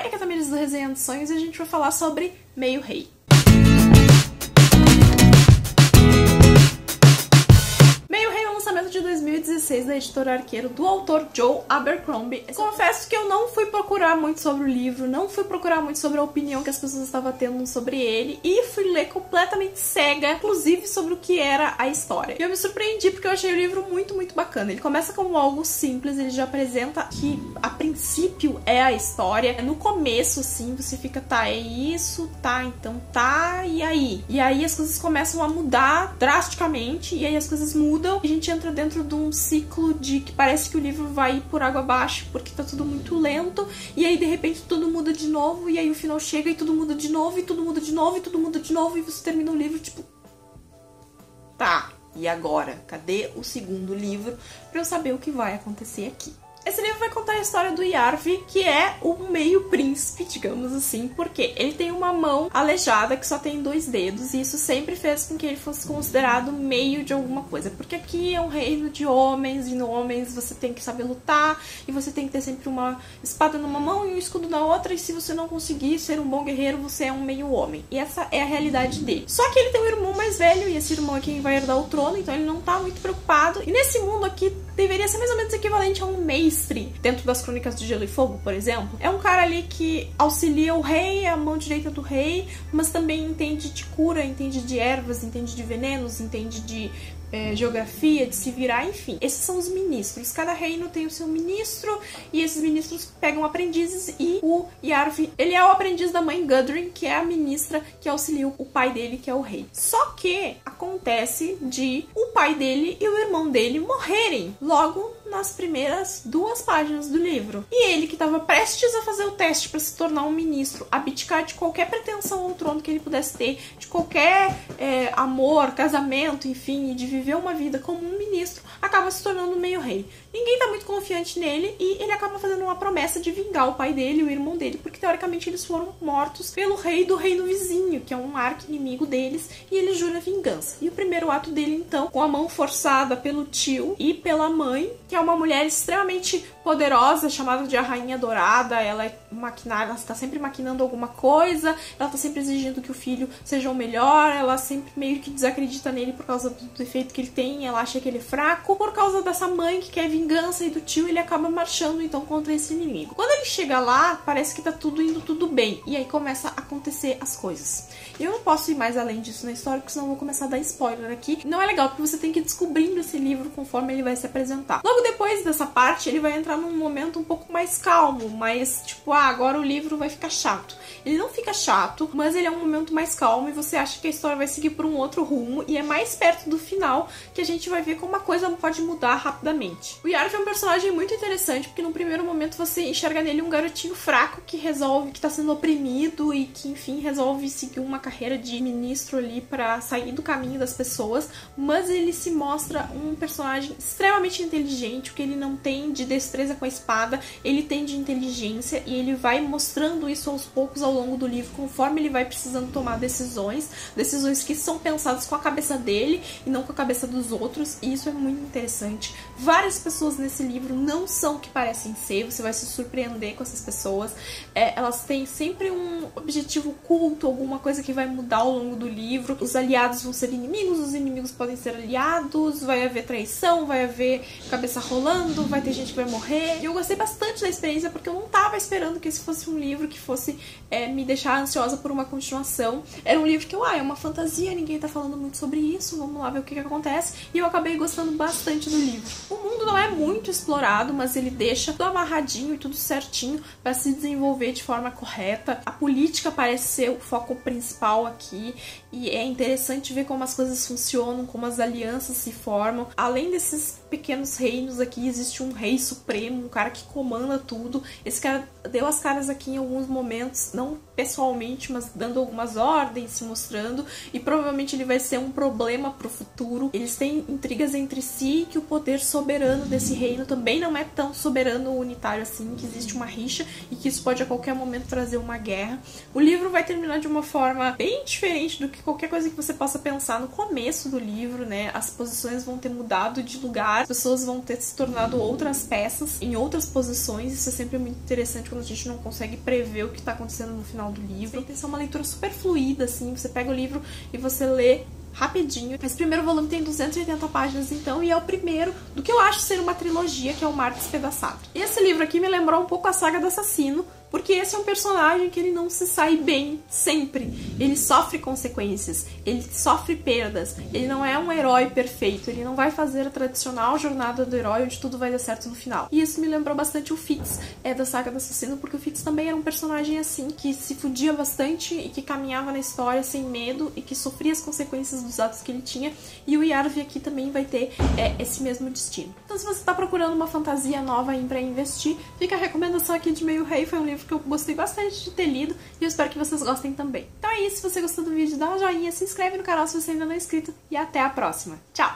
aqui é a Tamires do Resenhando Sonhos e a gente vai falar sobre Meio Rei. De 2016 da editora Arqueiro, do autor Joe Abercrombie. Confesso que eu não fui procurar muito sobre o livro, não fui procurar muito sobre a opinião que as pessoas estavam tendo sobre ele e fui ler completamente cega, inclusive sobre o que era a história. E eu me surpreendi porque eu achei o livro muito, muito bacana. Ele começa como algo simples, ele já apresenta que a princípio é a história. No começo, assim, você fica, tá, é isso, tá, então tá, e aí? E aí as coisas começam a mudar drasticamente, e aí as coisas mudam e a gente entra dentro de um ciclo de que parece que o livro vai ir por água abaixo porque tá tudo muito lento, e aí de repente tudo muda de novo, e aí o final chega e tudo muda de novo, e tudo muda de novo, e tudo muda de novo, e você termina o livro tipo... Tá, e agora? Cadê o segundo livro pra eu saber o que vai acontecer aqui? Esse livro vai contar a história do Iarve, que é o meio príncipe, digamos assim, porque ele tem uma mão aleijada que só tem 2 dedos, e isso sempre fez com que ele fosse considerado meio de alguma coisa, porque aqui é um reino de homens, e no homens você tem que saber lutar, e você tem que ter sempre uma espada numa mão e um escudo na outra, e se você não conseguir ser um bom guerreiro, você é um meio homem. E essa é a realidade dele. Só que ele tem um irmão mais velho, e esse irmão é quem vai herdar o trono, então ele não tá muito preocupado, e nesse mundo aqui deveria ser mais ou menos equivalente a um mestre dentro das Crônicas de Gelo e Fogo, por exemplo. É um cara ali que auxilia o rei, é a mão direita do rei, mas também entende de cura, entende de ervas, entende de venenos, entende de geografia, de se virar, enfim. Esses são os ministros. Cada reino tem o seu ministro, e esses ministros pegam aprendizes, e o Iarve, ele é o aprendiz da mãe Gudrun, que é a ministra que auxilia o pai dele, que é o rei. Só que acontece de o pai dele e o irmão dele morrerem logo nas primeiras 2 páginas do livro. E ele, que estava prestes a fazer o teste para se tornar um ministro, abdicar de qualquer pretensão ao trono que ele pudesse ter, de qualquer amor, casamento, enfim, de viver uma vida como um ministro, acaba se tornando meio rei. Ninguém tá muito confiante nele, e ele acaba fazendo uma promessa de vingar o pai dele e o irmão dele, porque teoricamente eles foram mortos pelo rei do reino vizinho, que é um arqui-inimigo deles, e ele jura vingança. E o primeiro ato dele, então, com a mão forçada pelo tio e pela mãe, que é uma mulher extremamente poderosa, chamada de a Rainha Dourada. Ela é maquinária, ela está sempre maquinando alguma coisa, ela está sempre exigindo que o filho seja o melhor, ela sempre meio que desacredita nele por causa do defeito que ele tem, ela acha que ele é fraco. Por causa dessa mãe que quer vingança e do tio, ele acaba marchando então contra esse inimigo. Quando ele chega lá, parece que tá tudo indo tudo bem, e aí começa a acontecer as coisas. Eu não posso ir mais além disso na história, porque senão eu vou começar a dar spoiler aqui. Não é legal, porque você tem que ir descobrindo esse livro conforme ele vai se apresentar. Logo depois dessa parte, ele vai entrar num momento um pouco mais calmo, mais tipo, agora o livro vai ficar chato. Ele não fica chato, mas ele é um momento mais calmo, e você acha que a história vai seguir por um outro rumo, e é mais perto do final que a gente vai ver como a coisa pode mudar rapidamente. O Iarve é um personagem muito interessante, porque no primeiro momento você enxerga nele um garotinho fraco que resolve, que tá sendo oprimido, e que, enfim, resolve seguir uma carreira de ministro ali pra sair do caminho das pessoas, mas ele se mostra um personagem extremamente inteligente. O que ele não tem de destreza com a espada, ele tem de inteligência, e ele vai mostrando isso aos poucos ao longo do livro, conforme ele vai precisando tomar decisões que são pensadas com a cabeça dele e não com a cabeça dos outros, e isso é muito interessante. Várias pessoas nesse livro não são o que parecem ser, você vai se surpreender com essas pessoas. Elas têm sempre um objetivo oculto, alguma coisa que vai mudar ao longo do livro. Os aliados vão ser inimigos, os inimigos podem ser aliados, vai haver traição, vai haver cabeça rolando, vai ter gente que vai morrer. E eu gostei bastante da experiência, porque eu não tava esperando que esse fosse um livro que fosse me deixar ansiosa por uma continuação. Era um livro que é uma fantasia, ninguém tá falando muito sobre isso, vamos lá ver o que acontece. E eu acabei gostando bastante do livro. O mundo não é muito explorado, mas ele deixa tudo amarradinho e tudo certinho para se desenvolver de forma correta. A política parece ser o foco principal aqui, e é interessante ver como as coisas funcionam, como as alianças se formam. Além desses pequenos reinos aqui, existe um rei supremo, um cara que comanda tudo. Esse cara deu as caras aqui em alguns momentos, não não pessoalmente, mas dando algumas ordens, se mostrando, e provavelmente ele vai ser um problema pro futuro. Eles têm intrigas entre si, que o poder soberano desse reino também não é tão soberano ou unitário assim, que existe uma rixa e que isso pode a qualquer momento trazer uma guerra. O livro vai terminar de uma forma bem diferente do que qualquer coisa que você possa pensar no começo do livro, né? As posições vão ter mudado de lugar, as pessoas vão ter se tornado outras peças em outras posições. Isso é sempre muito interessante quando a gente não consegue prever o que tá acontecendo no final do livro. Tem que ser uma leitura super fluida, assim, você pega o livro e você lê rapidinho. Esse primeiro volume tem 280 páginas, então, e é o primeiro do que eu acho ser uma trilogia, que é o Mar Despedaçado. E esse livro aqui me lembrou um pouco a Saga do Assassino, porque esse é um personagem que ele não se sai bem sempre. Ele sofre consequências, ele sofre perdas, ele não é um herói perfeito, ele não vai fazer a tradicional jornada do herói onde tudo vai dar certo no final. E isso me lembrou bastante o Fitz, da Saga do Assassino, porque o Fitz também era um personagem assim, que se fudia bastante e que caminhava na história sem medo e que sofria as consequências dos atos que ele tinha. E o Yarvi aqui também vai ter esse mesmo destino. Então, se você está procurando uma fantasia nova aí pra investir, fica a recomendação aqui de Meio Rei. Foi um livro que eu gostei bastante de ter lido e eu espero que vocês gostem também. Então é isso, se você gostou do vídeo, dá um joinha, se inscreve no canal se você ainda não é inscrito e até a próxima. Tchau!